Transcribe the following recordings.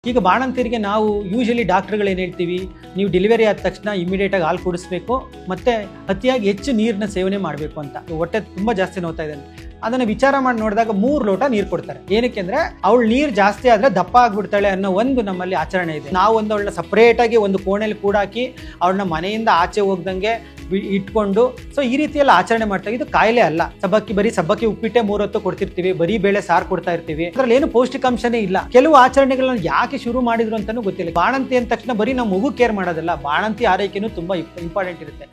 ಈಗ ಬಾಣಂತಿಯರಿಗೆ ನಾವು ಯೂಶಲಿ ಡಾಕ್ಟರ್ಗಳು ಏನು ಹೇಳ್ತೀವಿ, ನೀವು ಡೆಲಿವರಿ ಆದ ತಕ್ಷಣ ಇಮಿಡಿಯೇಟಾಗಿ ಹಾಲು ಕುಡಿಸ್ಬೇಕು ಮತ್ತು ಅತಿಯಾಗಿ ಹೆಚ್ಚು ನೀರನ್ನ ಸೇವನೆ ಮಾಡಬೇಕು ಅಂತ. ಹೊಟ್ಟೆ ತುಂಬ ಜಾಸ್ತಿ ನೋಡ್ತಾ ಇದೆ, ಅದನ್ನು ವಿಚಾರ ಮಾಡಿ ನೋಡಿದಾಗ 3 ಲೋಟ ನೀರು ಕೊಡ್ತಾರೆ. ಏನಕ್ಕೆ ಅಂದರೆ ಅವಳು ನೀರು ಜಾಸ್ತಿ ಆದರೆ ದಪ್ಪ ಆಗಿಬಿಡ್ತಾಳೆ ಅನ್ನೋ ಒಂದು ನಮ್ಮಲ್ಲಿ ಆಚರಣೆ ಇದೆ. ನಾವು ಅವಳನ್ನ ಸಪ್ರೇಟಾಗಿ ಒಂದು ಕೋಣೆಯಲ್ಲಿ ಕೂಡಾಕಿ ಅವಳನ್ನ ಮನೆಯಿಂದ ಆಚೆ ಹೋಗ್ದಂಗೆ ಇಟ್ಕೊಂಡು ಈ ರೀತಿಯೆಲ್ಲ ಆಚರಣೆ ಮಾಡ್ತಾ ಇದು ಕಾಯಿಲೆ ಅಲ್ಲ. ಬರೀ ಸಬ್ಬಕ್ಕಿ ಉಪ್ಪಿಟ್ಟೆ 3 ಹೊತ್ತು ಕೊಡ್ತಿರ್ತೀವಿ, ಬರೀ ಬೇಳೆ ಸಾರು ಕೊಡ್ತಾ ಇರ್ತೀವಿ, ಅದ್ರಲ್ಲಿ ಏನು ಪೌಷ್ಟಿಕಾಂಶನೇ ಇಲ್ಲ. ಕೆಲವು ಆಚರಣೆಗಳನ್ನ ಯಾಕೆ ಶುರು ಮಾಡಿದ್ರು ಅಂತಾನೂ ಗೊತ್ತಿಲ್ಲ. ಬಾಣಂತಿ ಅಂದ ತಕ್ಷಣ ಬರೀ ನಾವು ಮಗು ಕೇರ್ ಮಾಡೋದಲ್ಲ, ಬಾಣಂತಿ ಆರೈಕೆನೂ ತುಂಬಾ ಇಂಪಾರ್ಟೆಂಟ್ ಇರುತ್ತೆ.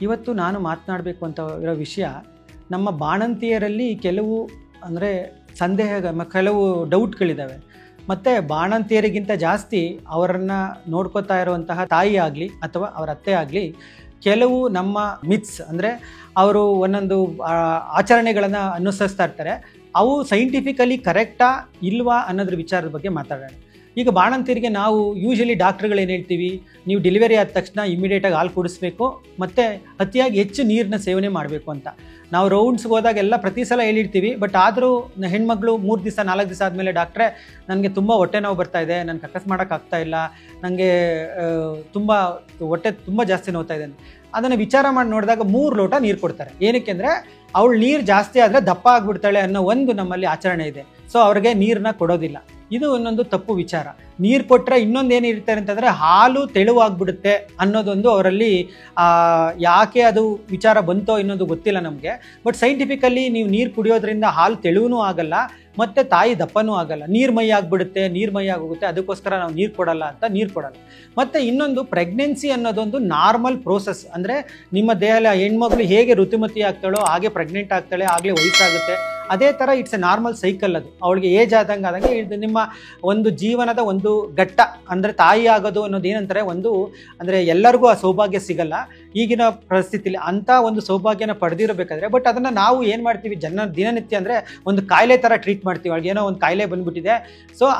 ಇವತ್ತು ನಾನು ಮಾತನಾಡಬೇಕು ಅಂತ ಇರೋ ವಿಷಯ, ನಮ್ಮ ಬಾಣಂತಿಯರಲ್ಲಿ ಕೆಲವು ಅಂದರೆ ಕೆಲವು ಡೌಟ್ಗಳಿದ್ದಾವೆ. ಮತ್ತು ಬಾಣಂತಿಯರಿಗಿಂತ ಜಾಸ್ತಿ ಅವರನ್ನು ನೋಡ್ಕೋತಾ ಇರುವಂತಹ ತಾಯಿ ಆಗಲಿ ಅಥವಾ ಅವರ ಅತ್ತೆ ಆಗಲಿ ಕೆಲವು ನಮ್ಮ ಮಿತ್ಸ್ ಅಂದರೆ ಅವರು ಒಂದೊಂದು ಆಚರಣೆಗಳನ್ನು ಅನುಸರಿಸ್ತಾ ಇರ್ತಾರೆ. ಅವು ಸೈಂಟಿಫಿಕಲಿ ಕರೆಕ್ಟಾ ಇಲ್ವಾ ಅನ್ನೋದ್ರ ವಿಚಾರದ ಬಗ್ಗೆ ಮಾತಾಡೋಣ. ಈಗ ಬಾಣಂತಿಯರಿಗೆ ನಾವು ಯೂಶಲಿ ಡಾಕ್ಟರ್ಗಳು ಏನು ಹೇಳ್ತೀವಿ, ನೀವು ಡೆಲಿವರಿ ಆದ ತಕ್ಷಣ ಇಮಿಡಿಯೇಟಾಗಿ ಹಾಲು ಕುಡಿಸ್ಬೇಕು ಮತ್ತು ಅತಿಯಾಗಿ ಹೆಚ್ಚು ನೀರನ್ನ ಸೇವನೆ ಮಾಡಬೇಕು ಅಂತ. ನಾವು ರೌಂಡ್ಸ್ಗೆ ಹೋದಾಗೆಲ್ಲ ಪ್ರತಿ ಸಲ ಹೇಳಿರ್ತೀವಿ. ಬಟ್ ಆದರೂ ಹೆಣ್ಮಗಳು 3 ದಿವಸ 4 ದಿವಸ ಆದಮೇಲೆ ಡಾಕ್ಟ್ರೇ ನನಗೆ ತುಂಬ ಹೊಟ್ಟೆ ನೋವು ಬರ್ತಾ ಇದೆ, ನನಗೆ ಕಕ್ಕಸ್ ಮಾಡೋಕ್ಕಾಗ್ತಾ ಇಲ್ಲ, ನನಗೆ ಹೊಟ್ಟೆ ತುಂಬ ಜಾಸ್ತಿ ನೋವ್ತಾ ಇದೆ. ಅದನ್ನು ವಿಚಾರ ಮಾಡಿ ನೋಡಿದಾಗ 3 ಲೋಟ ನೀರು ಕೊಡ್ತಾರೆ. ಏನಕ್ಕೆ ಅಂದರೆ ಅವಳು ನೀರು ಜಾಸ್ತಿ ಆದರೆ ದಪ್ಪ ಆಗಿಬಿಡ್ತಾಳೆ ಅನ್ನೋ ಒಂದು ನಮ್ಮಲ್ಲಿ ಆಚರಣೆ ಇದೆ. ಅವ್ರಿಗೆ ನೀರನ್ನ ಕೊಡೋದಿಲ್ಲ. ಇದು ಇನ್ನೊಂದು ತಪ್ಪು ವಿಚಾರ. ನೀರು ಕೊಟ್ಟರೆ ಇನ್ನೊಂದು ಏನಿರ್ತಾರೆ ಅಂತಂದರೆ ಹಾಲು ತೆಳುವಾಗ್ಬಿಡುತ್ತೆ ಅನ್ನೋದೊಂದು ಅವರಲ್ಲಿ ಯಾಕೆ ಅದು ವಿಚಾರ ಬಂತೋ ಇನ್ನೊಂದು ಗೊತ್ತಿಲ್ಲ ನಮಗೆ. ಬಟ್ ಸೈಂಟಿಫಿಕಲಿ ನೀವು ನೀರು ಕುಡಿಯೋದ್ರಿಂದ ಹಾಲು ತೆಳುವೂ ಆಗಲ್ಲ ಮತ್ತು ತಾಯಿ ದಪ್ಪನೂ ಆಗಲ್ಲ. ನೀರು ಮೈ ಆಗಿಬಿಡುತ್ತೆ, ನೀರು ಮೈ ಆಗೋಗುತ್ತೆ, ಅದಕ್ಕೋಸ್ಕರ ನಾವು ನೀರು ಕೊಡಲ್ಲ ಅಂತ ನೀರು ಕೊಡಲ್ಲ. ಮತ್ತು ಇನ್ನೊಂದು, ಪ್ರೆಗ್ನೆನ್ಸಿ ಅನ್ನೋದೊಂದು ನಾರ್ಮಲ್ ಪ್ರೋಸೆಸ್. ಅಂದರೆ ನಿಮ್ಮ ದೇಹದ ಹೆಣ್ಮಗಳು ಹೇಗೆ ಋತುಮತಿ ಆಗ್ತಾಳೋ ಹಾಗೆ ಪ್ರೆಗ್ನೆಂಟ್ ಆಗ್ತಾಳೆ, ಆಗಲೇ ವಯಸ್ಸಾಗುತ್ತೆ. ಅದೇ ಥರ ಇಟ್ಸ್ ಎ ನಾರ್ಮಲ್ ಸೈಕಲ್. ಅದು ಅವಳಿಗೆ ಏಜ್ ಆದಂಗೆ ಇದು ನಿಮ್ಮ ಒಂದು ಜೀವನದ ಒಂದು ಘಟ್ಟ. ಅಂದರೆ ತಾಯಿ ಆಗೋದು ಅನ್ನೋದು ಏನಂತಾರೆ, ಅಂದರೆ ಎಲ್ಲರಿಗೂ ಆ ಸೌಭಾಗ್ಯ ಸಿಗಲ್ಲ ಈಗಿನ ಪರಿಸ್ಥಿತಿಲಿ. ಅಂಥ ಒಂದು ಸೌಭಾಗ್ಯನ ಪಡೆದಿರಬೇಕಾದ್ರೆ ಬಟ್ ಅದನ್ನು ನಾವು ಏನು ಮಾಡ್ತೀವಿ, ದಿನನಿತ್ಯ ಅಂದರೆ ಒಂದು ಕಾಯಿಲೆ ಥರ ಟ್ರೀಟ್ ಮಾಡ್ತೀವಿ. ಅವಳಿಗೆ ಏನೋ ಒಂದು ಕಾಯಿಲೆ ಬಂದುಬಿಟ್ಟಿದೆ,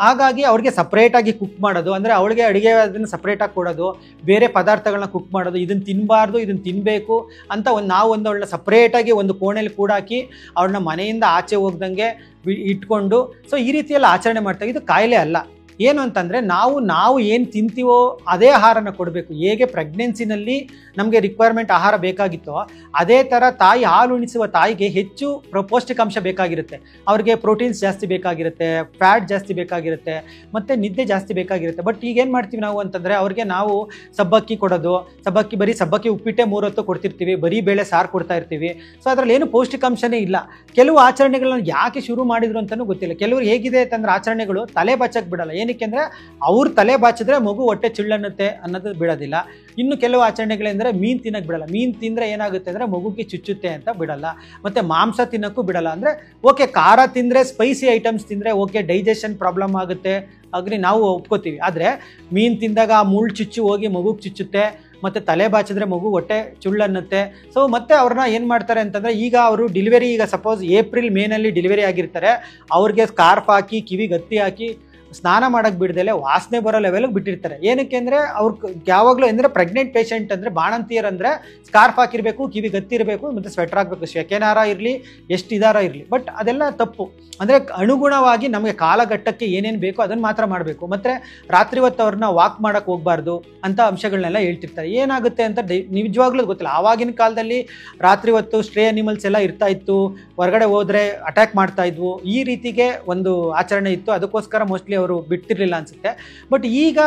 ಹಾಗಾಗಿ ಅವ್ರಿಗೆ ಸಪ್ರೇಟಾಗಿ ಕುಕ್ ಮಾಡೋದು, ಅಂದರೆ ಅವಳಿಗೆ ಅಡುಗೆ ಅದನ್ನು ಸಪ್ರೇಟಾಗಿ ಕೊಡೋದು, ಬೇರೆ ಪದಾರ್ಥಗಳನ್ನ ಕುಕ್ ಮಾಡೋದು, ಇದನ್ನು ತಿನ್ನಬಾರ್ದು ಇದನ್ನು ತಿನ್ನಬೇಕು ಅಂತ ನಾವು ಅವಳನ್ನ ಸಪ್ರೇಟಾಗಿ ಒಂದು ಕೋಣೆಯಲ್ಲಿ ಕೂಡಾಕಿ ಅವಳನ್ನ ಮನೆಯಿಂದ ಆಚೆ ಹೋಗ್ದಂಗೆ ಇಟ್ಕೊಂಡು ಈ ರೀತಿಯೆಲ್ಲ ಆಚರಣೆ ಮಾಡ್ತಾ ಇದು ಕಾಯಿಲೆ ಅಲ್ಲ. ಏನು ಅಂತಂದರೆ ನಾವು ಏನು ತಿಂತೀವೋ ಅದೇ ಆಹಾರನ ಕೊಡಬೇಕು. ಹೇಗೆ ಪ್ರೆಗ್ನೆನ್ಸಿನಲ್ಲಿ ನಮಗೆ ರಿಕ್ವೈರ್ಮೆಂಟ್ ಆಹಾರ ಬೇಕಾಗಿತ್ತೋ ಅದೇ ಥರ ತಾಯಿ ಹಾಲು ಉಣಿಸುವ ತಾಯಿಗೆ ಹೆಚ್ಚು ಪೌಷ್ಟಿಕಾಂಶ ಬೇಕಾಗಿರುತ್ತೆ. ಅವ್ರಿಗೆ ಪ್ರೋಟೀನ್ಸ್ ಜಾಸ್ತಿ ಬೇಕಾಗಿರುತ್ತೆ, ಫ್ಯಾಟ್ ಜಾಸ್ತಿ ಬೇಕಾಗಿರುತ್ತೆ, ಮತ್ತು ನಿದ್ದೆ ಜಾಸ್ತಿ ಬೇಕಾಗಿರುತ್ತೆ. ಬಟ್ ಈಗೇನು ಮಾಡ್ತೀವಿ ನಾವು ಅಂತಂದರೆ ಅವ್ರಿಗೆ ನಾವು ಸಬ್ಬಕ್ಕಿ ಕೊಡೋದು, ಬರೀ ಸಬ್ಬಕ್ಕಿ ಉಪ್ಪಿಟ್ಟೆ 3 ಹೊತ್ತು ಕೊಡ್ತಿರ್ತೀವಿ, ಬರೀ ಬೇಳೆ ಸಾರು ಕೊಡ್ತಾ ಇರ್ತೀವಿ. ಅದರಲ್ಲಿ ಏನು ಪೌಷ್ಟಿಕಾಂಶನೇ ಇಲ್ಲ. ಕೆಲವು ಆಚರಣೆಗಳನ್ನ ಯಾಕೆ ಶುರು ಮಾಡಿದ್ರು ಅಂತಲೂ ಗೊತ್ತಿಲ್ಲ. ಕೆಲವರು ಹೇಗಿದೆ ಅಂತಂದ್ರೆ ಆಚರಣೆಗಳು ತಲೆ ಬಾಚಕ್ಕೆ ಬಿಡಲ್ಲ. ಏನಕ್ಕೆ ಅಂದರೆ ಅವ್ರು ತಲೆ ಬಾಚಿದ್ರೆ ಮಗು ಹೊಟ್ಟೆ ಚಿಳ್ಳನ್ನುತ್ತೆ ಅನ್ನೋದು ಬಿಡೋದಿಲ್ಲ. ಇನ್ನು ಕೆಲವು ಆಚರಣೆಗಳೆಂದರೆ ಮೀನು ತಿನ್ನಕ್ಕೆ ಬಿಡಲ್ಲ. ಮೀನು ತಿಂದರೆ ಏನಾಗುತ್ತೆ ಅಂದರೆ ಮಗುಗೆ ಚುಚ್ಚುತ್ತೆ ಅಂತ ಬಿಡಲ್ಲ. ಮತ್ತು ಮಾಂಸ ತಿನ್ನೋಕ್ಕೂ ಬಿಡಲ್ಲ. ಅಂದರೆ ಓಕೆ, ಖಾರ ತಿಂದರೆ, ಸ್ಪೈಸಿ ಐಟಮ್ಸ್ ತಿಂದರೆ ಓಕೆ, ಡೈಜೆಷನ್ ಪ್ರಾಬ್ಲಮ್ ಆಗುತ್ತೆ, ನಾವು ಒಪ್ಕೋತೀವಿ. ಆದರೆ ಮೀನು ತಿಂದಾಗ ಆ ಮುಳ್ಳು ಚುಚ್ಚು ಹೋಗಿ ಮಗುಗೆ ಚುಚ್ಚುತ್ತೆ, ಮತ್ತು ತಲೆ ಬಾಚಿದ್ರೆ ಮಗು ಹೊಟ್ಟೆ ಚುಳ್ಳನ್ನುತ್ತೆ. ಮತ್ತೆ ಅವ್ರನ್ನ ಏನು ಮಾಡ್ತಾರೆ ಅಂತಂದರೆ, ಈಗ ಅವರು ಡಿಲಿವರಿ, ಈಗ ಸಪೋಸ್ ಏಪ್ರಿಲ್ ಮೇನಲ್ಲಿ ಡಿಲಿವರಿ ಆಗಿರ್ತಾರೆ, ಅವ್ರಿಗೆ ಸ್ಕಾರ್ಫ್ ಹಾಕಿ ಕಿವಿಗೆ ಹತ್ತಿ ಹಾಕಿ ಸ್ನಾನ ಮಾಡೋಕ್ಕೆ ಬಿಡ್ದಲೆ ವಾಸನೆ ಬರೋ ಲೆವೆಲ್ಗೆ ಬಿಟ್ಟಿರ್ತಾರೆ. ಏನಕ್ಕೆ ಅಂದರೆ ಅವ್ರು ಯಾವಾಗಲೂ ಅಂದರೆ ಪ್ರೆಗ್ನೆಂಟ್ ಪೇಷಂಟ್ ಅಂದರೆ ಬಾಣಂತಿಯರಂದರೆ ಸ್ಕಾರ್ಫ್ ಹಾಕಿರಬೇಕು, ಕಿವಿಗೆ ಹತ್ತಿರಬೇಕು, ಮತ್ತು ಸ್ವೆಟರ್ ಹಾಕಬೇಕು, ಸೆಕೆನಾರ ಇರಲಿ ಎಷ್ಟು ಇದಾರ ಇರಲಿ. ಬಟ್ ಅದೆಲ್ಲ ತಪ್ಪು. ಅಂದರೆ ಅನುಗುಣವಾಗಿ ನಮಗೆ ಕಾಲಘಟ್ಟಕ್ಕೆ ಏನೇನು ಬೇಕೋ ಅದನ್ನು ಮಾತ್ರ ಮಾಡಬೇಕು. ಮತ್ತು ರಾತ್ರಿ ಹೊತ್ತು ಅವ್ರನ್ನ ವಾಕ್ ಮಾಡೋಕ್ಕೆ ಹೋಗಬಾರ್ದು ಅಂತ ಅಂಶಗಳನ್ನೆಲ್ಲ ಹೇಳ್ತಿರ್ತಾರೆ. ಏನಾಗುತ್ತೆ ಅಂತ ನಿಜವಾಗ್ಲೂ ಗೊತ್ತಿಲ್ಲ. ಆವಾಗಿನ ಕಾಲದಲ್ಲಿ ರಾತ್ರಿ ಹೊತ್ತು ಸ್ಟ್ರೇ ಅನಿಮಲ್ಸ್ ಎಲ್ಲ ಇರ್ತಾ ಇತ್ತು, ಹೊರಗಡೆ ಹೋದರೆ ಅಟ್ಯಾಕ್ ಮಾಡ್ತಾ ಇದ್ವು, ಈ ರೀತಿಗೆ ಒಂದು ಆಚರಣೆ ಇತ್ತು. ಅದಕ್ಕೋಸ್ಕರ ಮೋಸ್ಟ್ಲಿ ಅವರು ಬಿಟ್ಟಿರಲಿಲ್ಲ ಅನ್ಸುತ್ತೆ. ಬಟ್ ಈಗ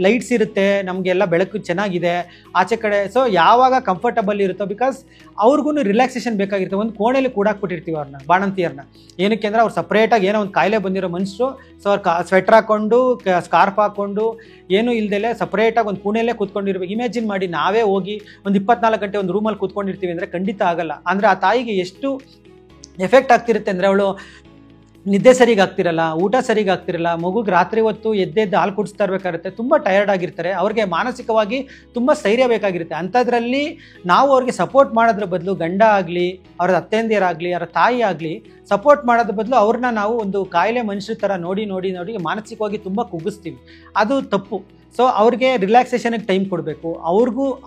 ಲೈಟ್ಸ್ ಇರುತ್ತೆ, ನಮಗೆಲ್ಲ ಬೆಳಕು ಚೆನ್ನಾಗಿದೆ ಆಚೆ ಕಡೆ. ಯಾವಾಗ ಕಂಫರ್ಟಬಲ್ ಇರುತ್ತೋ, ಬಿಕಾಸ್ ಅವ್ರಿಗೂ ರಿಲ್ಯಾಕ್ಸೇಷನ್ ಬೇಕಾಗಿರುತ್ತೆ. ಒಂದು ಕೋಣೆಯಲ್ಲಿ ಕೂಡಾಕ್ಬಿಟ್ಟಿರ್ತೀವಿ ಅವ್ರನ್ನ, ಬಾಣಂತಿಯರನ್ನ. ಏನಕ್ಕೆ ಅಂದರೆ ಅವ್ರು ಸಪ್ರೇಟಾಗಿ ಏನೋ ಒಂದು ಕಾಯಿಲೆ ಬಂದಿರೋ ಮನುಷ್ಯರು, ಅವ್ರು ಸ್ವೆಟರ್ ಹಾಕ್ಕೊಂಡು ಸ್ಕಾರ್ಫ್ ಹಾಕ್ಕೊಂಡು ಏನೂ ಇಲ್ದಲೆ ಸಪ್ರೇಟಾಗಿ ಒಂದು ಕೋಣೆಯಲ್ಲೇ ಕೂತ್ಕೊಂಡಿರ್ಬೇಕು. ಇಮ್ಯಾಜಿನ್ ಮಾಡಿ, ನಾವೇ ಹೋಗಿ ಒಂದು 24 ಗಂಟೆ ಒಂದು ರೂಮಲ್ಲಿ ಕೂತ್ಕೊಂಡಿರ್ತೀವಿ ಅಂದರೆ ಖಂಡಿತ ಆಗಲ್ಲ. ಅಂದರೆ ಆ ತಾಯಿಗೆ ಎಷ್ಟು ಎಫೆಕ್ಟ್ ಆಗ್ತಿರುತ್ತೆ ಅಂದರೆ, ಅವಳು ನಿದ್ದೆ ಸರಿಗೆ ಆಗ್ತಿರಲ್ಲ, ಊಟ ಸರಿಗೆ ಆಗ್ತಿರಲ್ಲ, ಮಗುಗೆ ರಾತ್ರಿ ಹೊತ್ತು ಎದ್ದೆದ್ದು ಹಾಲು ಕುಡಿಸ್ತಾ ಇರಬೇಕಾಗುತ್ತೆ, ತುಂಬ ಟಯರ್ಡ್ ಆಗಿರ್ತಾರೆ, ಅವ್ರಿಗೆ ಮಾನಸಿಕವಾಗಿ ತುಂಬ ಸ್ಥೈರ್ಯ ಬೇಕಾಗಿರುತ್ತೆ. ಅಂಥದ್ರಲ್ಲಿ ನಾವು ಅವ್ರಿಗೆ ಸಪೋರ್ಟ್ ಮಾಡೋದ್ರ ಬದಲು, ಗಂಡ ಆಗಲಿ, ಅವ್ರ ಅತ್ತೆಂದಿಯರಾಗಲಿ, ಅವರ ತಾಯಿ ಆಗಲಿ ಸಪೋರ್ಟ್ ಮಾಡೋದ್ರ ಬದಲು ಅವ್ರನ್ನ ನಾವು ಒಂದು ಕಾಯಿಲೆ ಮನುಷ್ಯರ ಥರ ನೋಡಿ ಮಾನಸಿಕವಾಗಿ ತುಂಬ ಕುಗ್ಗಿಸ್ತೀವಿ. ಅದು ತಪ್ಪು. ಸೊ ಅವ್ರಿಗೆ ರಿಲ್ಯಾಕ್ಸೇಷನ್ಗೆ ಟೈಮ್ ಕೊಡಬೇಕು,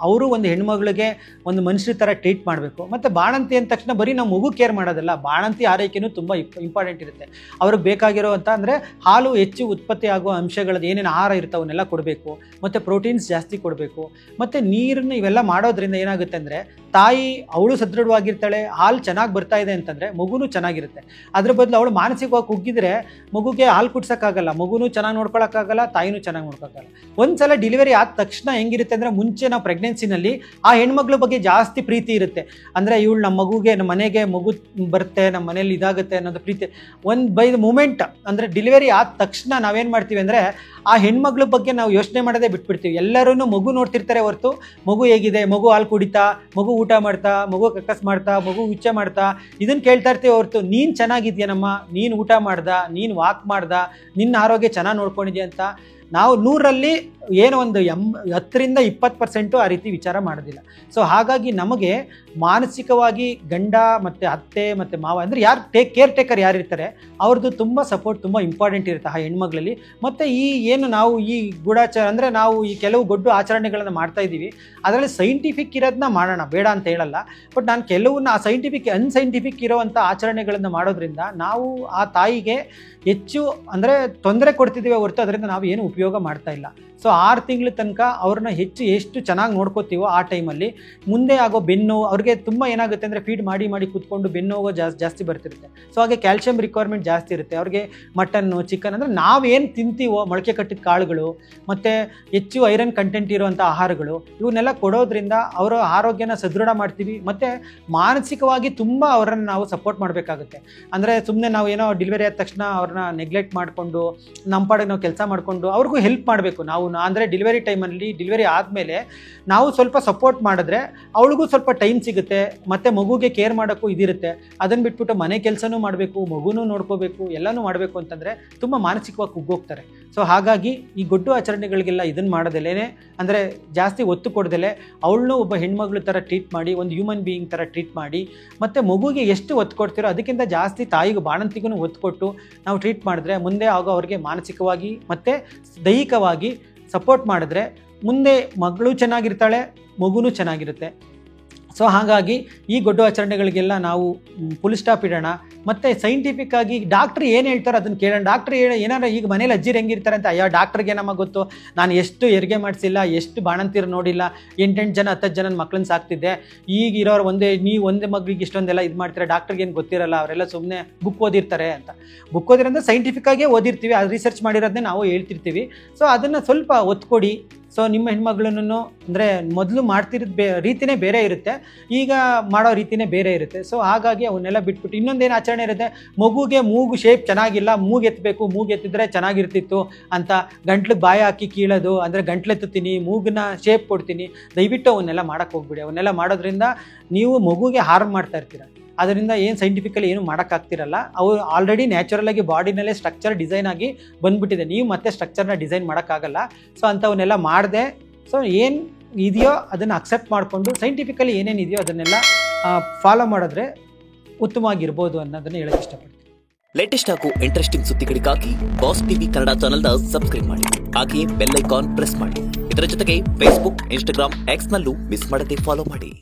ಅವರು ಒಂದು ಹೆಣ್ಮಗಳಿಗೆ ಒಂದು ಮನುಷ್ಯರ ಥರ ಟ್ರೀಟ್ ಮಾಡಬೇಕು. ಮತ್ತು ಬಾಣಂತಿ ಅಂದ ತಕ್ಷಣ ಬರೀ ನಾವು ಮಗು ಕೇರ್ ಮಾಡೋದಲ್ಲ, ಬಾಣಂತಿ ಆರೈಕೆಯೂ ತುಂಬ ಇಂಪಾರ್ಟೆಂಟ್ ಇರುತ್ತೆ. ಅವ್ರಿಗೆ ಬೇಕಾಗಿರೋ ಅಂತ ಅಂದರೆ ಹಾಲು ಹೆಚ್ಚು ಉತ್ಪತ್ತಿ ಆಗುವ ಅಂಶಗಳದ್ದು ಏನೇನು ಆಹಾರ ಇರ್ತವೆ ಅವನ್ನೆಲ್ಲ ಕೊಡಬೇಕು, ಮತ್ತು ಪ್ರೋಟೀನ್ಸ್ ಜಾಸ್ತಿ ಕೊಡಬೇಕು. ಮತ್ತು ನೀರನ್ನು ಇವೆಲ್ಲ ಮಾಡೋದ್ರಿಂದ ಏನಾಗುತ್ತೆ ಅಂದರೆ ತಾಯಿ ಅವಳು ಸದೃಢವಾಗಿರ್ತಾಳೆ, ಹಾಲು ಚೆನ್ನಾಗಿ ಬರ್ತಾ ಇದೆ ಅಂತಂದರೆ ಮಗುನೂ ಚೆನ್ನಾಗಿರುತ್ತೆ. ಅದ್ರ ಬದಲು ಅವಳು ಮಾನಸಿಕವಾಗಿ ಕುಗ್ಗಿದ್ರೆ ಮಗುಗೆ ಹಾಲು ಕುಡ್ಸೋಕ್ಕಾಗಲ್ಲ, ಮಗುನೂ ಚೆನ್ನಾಗಿ ನೋಡ್ಕೊಳಕ್ಕಾಗಲ್ಲ, ತಾಯಿನೂ ಚೆನ್ನಾಗಿ ನೋಡ್ಕೊಳಕ್ಕಾಗಲ್ಲ. ಒಂದ್ಸಲ ಡೆಲಿವರಿ ಆದ ತಕ್ಷಣ ಹೆಂಗಿರುತ್ತೆ ಅಂದರೆ, ಮುಂಚೆ ನಾವು ಪ್ರೆಗ್ನೆನ್ಸಿನಲ್ಲಿ ಆ ಹೆಣ್ಮಕ್ಳ ಬಗ್ಗೆ ಜಾಸ್ತಿ ಪ್ರೀತಿ ಇರುತ್ತೆ. ಅಂದರೆ ಇವಳು ನಮ್ಮ ಮಗುಗೆ, ನಮ್ಮ ಮನೆಗೆ ಮಗು ಬರುತ್ತೆ, ನಮ್ಮ ಮನೇಲಿ ಇದಾಗುತ್ತೆ ಅನ್ನೋದು ಪ್ರೀತಿ. ಬೈ ದ ಮೂಮೆಂಟ್ ಅಂದರೆ ಡೆಲಿವರಿ ಆದ ತಕ್ಷಣ ನಾವೇನು ಮಾಡ್ತೀವಿ ಅಂದರೆ ಆ ಹೆಣ್ಮಕ್ಳ ಬಗ್ಗೆ ನಾವು ಯೋಚನೆ ಮಾಡೋದೇ ಬಿಟ್ಬಿಡ್ತೀವಿ. ಎಲ್ಲರೂ ಮಗು ನೋಡ್ತಿರ್ತಾರೆ ಹೊರತು ಮಗು ಹೇಗಿದೆ, ಮಗು ಹಾಲು ಕುಡಿತಾ, ಮಗು ಊಟ ಮಾಡ್ತಾ, ಮಗು ಕಕ್ಕಸ್ ಮಾಡ್ತಾ, ಮಗು ಉಚ್ಚೆ ಮಾಡ್ತಾ, ಇದನ್ನು ಕೇಳ್ತಾ ಇರ್ತೀವಿ ಹೊರತು ನೀನು ಚೆನ್ನಾಗಿದ್ಯನಮ್ಮ, ನೀನು ಊಟ ಮಾಡ್ದ, ನೀನು ವಾಕ್ ಮಾಡ್ದ, ನಿನ್ನ ಆರೋಗ್ಯ ಚೆನ್ನಾಗಿ ನೋಡ್ಕೊಂಡಿದ್ಯಾ ಅಂತ ನಾವು 100ರಲ್ಲಿ ಏನೋ ಒಂದು 10-20% ಆ ರೀತಿ ವಿಚಾರ ಮಾಡೋದಿಲ್ಲ. ಸೊ ಹಾಗಾಗಿ ನಮಗೆ ಮಾನಸಿಕವಾಗಿ ಗಂಡ ಮತ್ತು ಅತ್ತೆ ಮತ್ತು ಮಾವ ಅಂದರೆ ಯಾರು ಕೇರ್ ಟೇಕರ್ ಯಾರಿರ್ತಾರೆ ಅವ್ರದ್ದು ತುಂಬ ಸಪೋರ್ಟ್ ತುಂಬ ಇಂಪಾರ್ಟೆಂಟ್ ಇರುತ್ತೆ ಆ ಹೆಣ್ಮಗಳಲ್ಲಿ. ಮತ್ತು ನಾವು ಈ ಗೂಢಾಚಾರ ಅಂದರೆ ನಾವು ಈ ಕೆಲವು ಗೊಡ್ಡು ಆಚರಣೆಗಳನ್ನು ಮಾಡ್ತಾ ಇದ್ದೀವಿ, ಅದರಲ್ಲಿ ಸೈಂಟಿಫಿಕ್ ಇರೋದನ್ನ ಮಾಡೋಣ, ಬೇಡ ಅಂತ ಹೇಳಲ್ಲ. ಬಟ್ ನಾನು ಕೆಲವನ್ನ ಆ ಅನ್ಸೈಂಟಿಫಿಕ್ ಇರೋವಂಥ ಆಚರಣೆಗಳನ್ನು ಮಾಡೋದ್ರಿಂದ ನಾವು ಆ ತಾಯಿಗೆ ಹೆಚ್ಚು ಅಂದರೆ ತೊಂದರೆ ಕೊಡ್ತಿದ್ದೀವಿ ಹೊರತು ಅದರಿಂದ ನಾವು ಏನು ಉಪಯೋಗ ಮಾಡ್ತಾ ಇಲ್ಲ. ಸೊ 6 ತಿಂಗಳ ತನಕ ಅವ್ರನ್ನ ಎಷ್ಟು ಚೆನ್ನಾಗಿ ನೋಡ್ಕೋತೀವೋ ಆ ಟೈಮಲ್ಲಿ ಮುಂದೆ ಆಗೋ ಬೆನ್ನು ಅವ್ರಿಗೆ ತುಂಬ ಏನಾಗುತ್ತೆ ಅಂದರೆ ಫೀಡ್ ಮಾಡಿ ಕೂತ್ಕೊಂಡು ಬೆನ್ನು ಹೋಗೋ ಜಾಸ್ತಿ ಬರ್ತಿರುತ್ತೆ. ಸೊ ಹಾಗೆ ಕ್ಯಾಲ್ಶಿಯಂ ರಿಕ್ವೈರ್ಮೆಂಟ್ ಜಾಸ್ತಿ ಇರುತ್ತೆ ಅವ್ರಿಗೆ. ಮಟನ್ನು, ಚಿಕನ್ ಅಂದರೆ ನಾವೇನು ತಿಂತೀವೋ ಮೊಳಕೆ ಕಟ್ಟಿದ ಕಾಳುಗಳು ಮತ್ತು ಹೆಚ್ಚು ಐರನ್ ಕಂಟೆಂಟ್ ಇರುವಂಥ ಆಹಾರಗಳು ಇವನ್ನೆಲ್ಲ ಕೊಡೋದ್ರಿಂದ ಅವರ ಆರೋಗ್ಯನ ಸದೃಢ ಮಾಡ್ತೀವಿ. ಮತ್ತು ಮಾನಸಿಕವಾಗಿ ತುಂಬ ಅವರನ್ನು ನಾವು ಸಪೋರ್ಟ್ ಮಾಡಬೇಕಾಗುತ್ತೆ. ಅಂದರೆ ಸುಮ್ಮನೆ ನಾವು ಏನೋ ಡೆಲಿವರಿ ಆದ ತಕ್ಷಣ ಅವ್ರನ್ನ ನೆಗ್ಲೆಕ್ಟ್ ಮಾಡಿಕೊಂಡು ನಮ್ಮ ಪಾಡಿಗೆ ನಾವು ಕೆಲಸ ಮಾಡಿಕೊಂಡು ಅವ್ರಿಗೂ ಹೆಲ್ಪ್ ಮಾಡಬೇಕು ನಾವು. ಅಂದರೆ ಡೆಲಿವರಿ ಟೈಮಲ್ಲಿ, ಡೆಲಿವರಿ ಆದಮೇಲೆ ನಾವು ಸ್ವಲ್ಪ ಸಪೋರ್ಟ್ ಮಾಡಿದ್ರೆ ಅವಳಿಗೂ ಸ್ವಲ್ಪ ಟೈಮ್ ಸಿಗುತ್ತೆ, ಮತ್ತು ಮಗುಗೆ ಕೇರ್ ಮಾಡೋಕ್ಕೂ ಇದಿರುತ್ತೆ. ಅದನ್ನು ಬಿಟ್ಬಿಟ್ಟು ಮನೆ ಕೆಲಸನೂ ಮಾಡಬೇಕು, ಮಗುನೂ ನೋಡ್ಕೋಬೇಕು, ಎಲ್ಲನೂ ಮಾಡಬೇಕು ಅಂತಂದರೆ ತುಂಬ ಮಾನಸಿಕವಾಗಿ ಕುಗ್ಗೋಗ್ತಾರೆ. ಸೊ ಹಾಗಾಗಿ ಈ ಗೊಡ್ಡು ಆಚರಣೆಗಳಿಗೆಲ್ಲ ಇದನ್ನು ಮಾಡೋದಲ್ಲೇ ಅಂದರೆ ಜಾಸ್ತಿ ಒತ್ತು ಕೊಡದಲ್ಲೇ ಅವಳನ್ನೂ ಒಬ್ಬ ಹೆಣ್ಮಗಳ ಥರ ಟ್ರೀಟ್ ಮಾಡಿ, ಒಂದು ಹ್ಯೂಮನ್ ಬೀಯಿಂಗ್ ಥರ ಟ್ರೀಟ್ ಮಾಡಿ, ಮತ್ತು ಮಗುಗೆ ಎಷ್ಟು ಒತ್ತು ಕೊಡ್ತೀರೋ ಅದಕ್ಕಿಂತ ಜಾಸ್ತಿ ತಾಯಿಗೂ ಬಾಣಂತಿಗೂ ಒತ್ತು ಕೊಟ್ಟು ನಾವು ಟ್ರೀಟ್ ಮಾಡಿದ್ರೆ ಮುಂದೆ ಆಗೋ ಅವ್ರಿಗೆ ಮಾನಸಿಕವಾಗಿ ಮತ್ತು ದೈಹಿಕವಾಗಿ ಸಪೋರ್ಟ್ ಮಾಡಿದ್ರೆ ಮುಂದೆ ಮಗಳು ಚೆನ್ನಾಗಿರ್ತಾಳೆ, ಮಗುನೂ ಚೆನ್ನಾಗಿರುತ್ತೆ. ಸೊ ಹಾಗಾಗಿ ಈ ಗೊಡ್ಡು ಆಚರಣೆಗಳಿಗೆಲ್ಲ ನಾವು ಫುಲ್ ಸ್ಟಾಪ್ ಇಡೋಣ. ಮತ್ತು ಸೈಂಟಿಫಿಕ್ ಆಗಿ ಡಾಕ್ಟ್ರ್ ಏನು ಹೇಳ್ತಾರೆ ಅದನ್ನು ಕೇಳೋಣ. ಡಾಕ್ಟ್ರ್ ಏನಾರ ಈಗ ಮನೇಲಿ ಅಜ್ಜಿರು ಹೆಂಗಿರ್ತಾರೆ ಅಂತ, ಅಯ್ಯೋ ಡಾಕ್ಟ್ರಿಗೆ ನಮಗೆ ಗೊತ್ತು, ನಾನು ಎಷ್ಟು ಹೆರಿಗೆ ಮಾಡಿಸಿಲ್ಲ, ಎಷ್ಟು ಬಾಣಂತಿರು ನೋಡಿಲ್ಲ, 8 ಜನ 10 ಜನ ಮಕ್ಕಳನ್ನ ಸಾಕ್ತಿದ್ದೆ, ಈಗಿರೋರು ಒಂದೇ ಮಗಳಿಗೆ ಇಷ್ಟೊಂದೆಲ್ಲ ಇದು ಮಾಡ್ತಾರೆ, ಡಾಕ್ಟ್ರಿಗೆ ಏನು ಗೊತ್ತಿರಲ್ಲ, ಅವರೆಲ್ಲ ಸುಮ್ಮನೆ ಬುಕ್ ಓದಿರ್ತಾರೆ ಅಂತ. ಬುಕ್ ಓದಿರೋದ್ರೆ ಸೈಂಟಿಫಿಕ್ಕಾಗೇ ಓದಿರ್ತೀವಿ, ಅದು ರಿಸರ್ಚ್ ಮಾಡಿರೋದನ್ನೇ ನಾವು ಹೇಳ್ತಿರ್ತೀವಿ. ಸೊ ಅದನ್ನು ಸ್ವಲ್ಪ ಒತ್ತು ಕೊಡಿ. ಸೊ ನಿಮ್ಮ ಹೆಣ್ಮಗಳನ್ನು ಅಂದರೆ ಮೊದಲು ಮಾಡ್ತಿರೋದು ರೀತಿಯೇ ಬೇರೆ ಇರುತ್ತೆ, ಈಗ ಮಾಡೋ ರೀತಿಯೇ ಬೇರೆ ಇರುತ್ತೆ. ಸೊ ಹಾಗಾಗಿ ಅವನ್ನೆಲ್ಲ ಬಿಟ್ಬಿಟ್ಟು ಇನ್ನೊಂದೇನು ಆಚರಣೆ ಇರುತ್ತೆ, ಮಗುಗೆ ಮೂಗು ಶೇಪ್ ಚೆನ್ನಾಗಿಲ್ಲ, ಮೂಗು ಎತ್ತಬೇಕು, ಮೂಗು ಎತ್ತಿದ್ರೆ ಚೆನ್ನಾಗಿರ್ತಿತ್ತು ಅಂತ ಗಂಟ್ಲಿಗೆ ಬಾಯಿ ಹಾಕಿ ಕೀಳೋದು, ಅಂದರೆ ಗಂಟ್ಲೆತ್ತೀನಿ, ಮೂಗನ್ನ ಶೇಪ್ ಕೊಡ್ತೀನಿ, ದಯವಿಟ್ಟು ಅವನ್ನೆಲ್ಲ ಮಾಡೋಕ್ಕೆ ಹೋಗ್ಬಿಡಿ. ಅವನ್ನೆಲ್ಲ ಮಾಡೋದ್ರಿಂದ ನೀವು ಮಗುಗೆ ಹಾರ್ಮ್ ಮಾಡ್ತಾ ಇರ್ತೀರ. ಅದರಿಂದ ಏನು ಸೈಂಟಿಫಿಕಲಿ ಏನು ಮಾಡೋಕ್ಕಾಗ್ತಿರಲ್ಲ. ಅವು ಆಲ್ರೆಡಿ ನ್ಯಾಚುರಲಾಗಿ ಬಾಡಿನಲ್ಲೇ ಸ್ಟ್ರಕ್ಚರ್ ಡಿಸೈನ್ ಆಗಿ ಬಂದುಬಿಟ್ಟಿದೆ, ನೀವು ಮತ್ತೆ ಸ್ಟ್ರಕ್ಚರ್ನ ಡಿಸೈನ್ ಮಾಡೋಕ್ಕಾಗಲ್ಲ. ಸೊ ಅಂಥವನ್ನೆಲ್ಲ ಮಾಡಿದೆ. ಸೊ ಏನು ಇದೆಯೋ ಅದನ್ನು ಅಕ್ಸೆಪ್ಟ್ ಮಾಡಿಕೊಂಡು ಸೈಂಟಿಫಿಕಲಿ ಏನೇನಿದೆಯೋ ಅದನ್ನೆಲ್ಲ ಫಾಲೋ ಮಾಡಿದ್ರೆ ಉತ್ತಮವಾಗಿರ್ಬೋದು ಅನ್ನೋದನ್ನು ಹೇಳೋಕ್ಕೆ ಇಷ್ಟಪಡ್ತೀನಿ. ಲೇಟೆಸ್ಟ್ ಹಾಗೂ ಇಂಟ್ರೆಸ್ಟಿಂಗ್ ಸುದ್ದಿಗಳಿಗಾಗಿ ಬಾಸ್ ಟಿವಿ ಕನ್ನಡ ಚಾನೆಲ್ನ ಸಬ್ಸ್ಕ್ರೈಬ್ ಮಾಡಿ, ಹಾಗೆಯೇ ಬೆಲ್ ಐಕಾನ್ ಪ್ರೆಸ್ ಮಾಡಿ. ಇದರ ಜೊತೆಗೆ ಫೇಸ್ಬುಕ್, ಇನ್ಸ್ಟಾಗ್ರಾಮ್, ಎಕ್ಸ್ ನಲ್ಲೂ ಮಿಸ್ ಮಾಡದೆ ಫಾಲೋ ಮಾಡಿ.